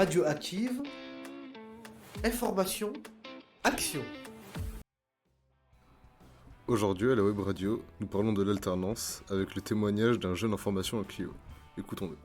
Radioactive, information, action. Aujourd'hui, à la web radio, nous parlons de l'alternance avec le témoignage d'un jeune en formation à Clio. Écoutons-le.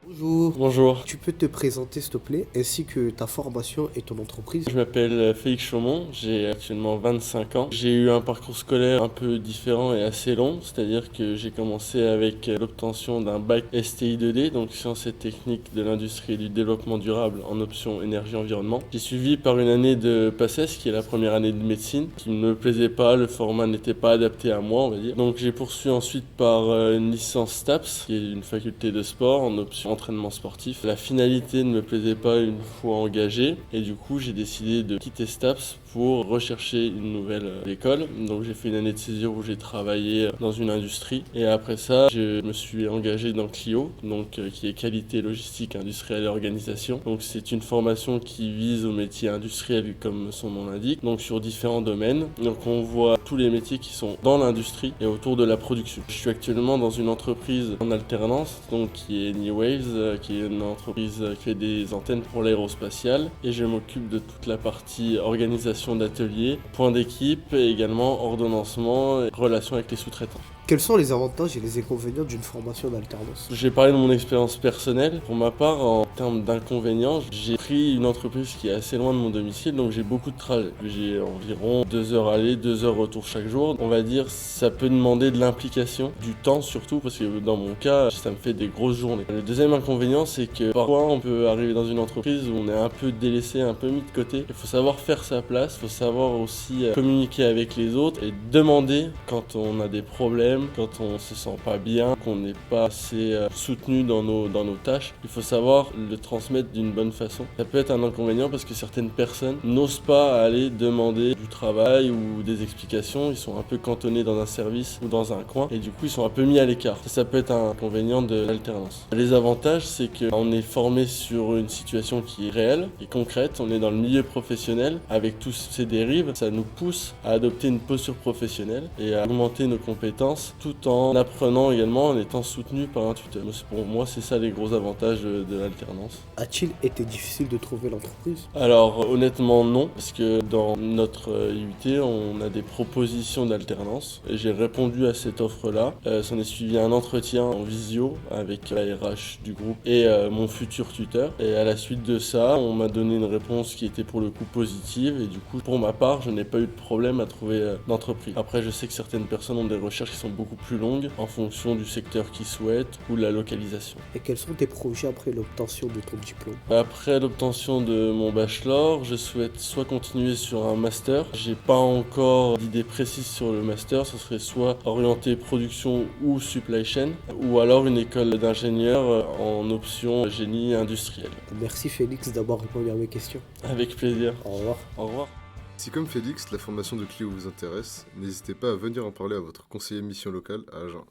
Bonjour. Bonjour, Tu peux te présenter s'il te plaît, ainsi que ta formation et ton entreprise. je m'appelle Félix Chaumont, j'ai actuellement 25 ans. J'ai eu un parcours scolaire un peu différent et assez long, c'est-à-dire que j'ai commencé avec l'obtention d'un bac STI 2D, donc sciences et techniques de l'industrie et du développement durable en option énergie-environnement. J'ai suivi par une année de PACES, qui est la première année de médecine, qui ne me plaisait pas, le format n'était pas adapté à moi, on va dire. Donc j'ai poursuivi ensuite par une licence STAPS, qui est une faculté de sport en option entraînement sportif. La finalité ne me plaisait pas une fois engagé et du coup j'ai décidé de quitter STAPS pour rechercher une nouvelle école. Donc j'ai fait une année de césure où j'ai travaillé dans une industrie et après ça je me suis engagé dans Clio, donc qui est qualité logistique industrielle et organisation. Donc c'est une formation qui vise au métier industriel comme son nom l'indique, donc sur différents domaines. Donc on voit tous les métiers qui sont dans l'industrie et autour de la production. Je suis actuellement dans une entreprise en alternance, donc qui est New Waves, qui est une entreprise qui fait des antennes pour l'aérospatiale et je m'occupe de toute la partie organisation d'ateliers, point d'équipe et également ordonnancement et relations avec les sous-traitants. Quels sont les avantages et les inconvénients d'une formation d'alternance? J'ai parlé de mon expérience personnelle. Pour ma part, en termes d'inconvénients, j'ai pris une entreprise qui est assez loin de mon domicile, donc j'ai beaucoup de trajets. J'ai environ 2 heures aller, 2 heures retour chaque jour. On va dire, ça peut demander de l'implication, du temps surtout, parce que dans mon cas, ça me fait des grosses journées. Le deuxième inconvénient, c'est que parfois, on peut arriver dans une entreprise où on est un peu délaissé, un peu mis de côté. Il faut savoir faire sa place, il faut savoir aussi communiquer avec les autres et demander quand on a des problèmes, quand on se sent pas bien, qu'on n'est pas assez soutenu dans nos tâches. Il faut savoir le transmettre d'une bonne façon. Ça peut être un inconvénient parce que certaines personnes n'osent pas aller demander du travail ou des explications. Ils sont un peu cantonnés dans un service ou dans un coin et du coup ils sont un peu mis à l'écart. Ça peut être un inconvénient de l'alternance. Les avantages, c'est qu'on est formé sur une situation qui est réelle et concrète. On est dans le milieu professionnel avec tous ces dérives. Ça nous pousse à adopter une posture professionnelle et à augmenter nos compétences tout en apprenant également, en étant soutenu par un tuteur. Pour moi, c'est ça les gros avantages de l'alternance. A-t-il été difficile de trouver l'entreprise? Alors honnêtement non, parce que dans notre IUT, on a des propositions d'alternance et j'ai répondu à cette offre-là. S'en est suivi un entretien en visio avec la RH du groupe et mon futur tuteur. Et à la suite de ça, on m'a donné une réponse qui était pour le coup positive et du coup, pour ma part, je n'ai pas eu de problème à trouver d'entreprise. Après, je sais que certaines personnes ont des recherches qui sont beaucoup plus longues en fonction du secteur qu'ils souhaitent ou de la localisation. Et quels sont tes projets après l'obtention de ton diplôme? Après l'obtention de mon bachelor, je souhaite soit continuer sur un master. J'ai pas encore d'idée précise sur le master, ce serait soit orienté production ou supply chain, ou alors une école d'ingénieur en option génie industriel. Merci Félix d'avoir répondu à mes questions. Avec plaisir. Au revoir. Au revoir. Si comme Félix, la formation de Clio vous intéresse, n'hésitez pas à venir en parler à votre conseiller mission locale à Agen.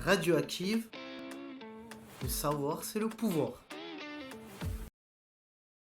Radioactive, le savoir c'est le pouvoir.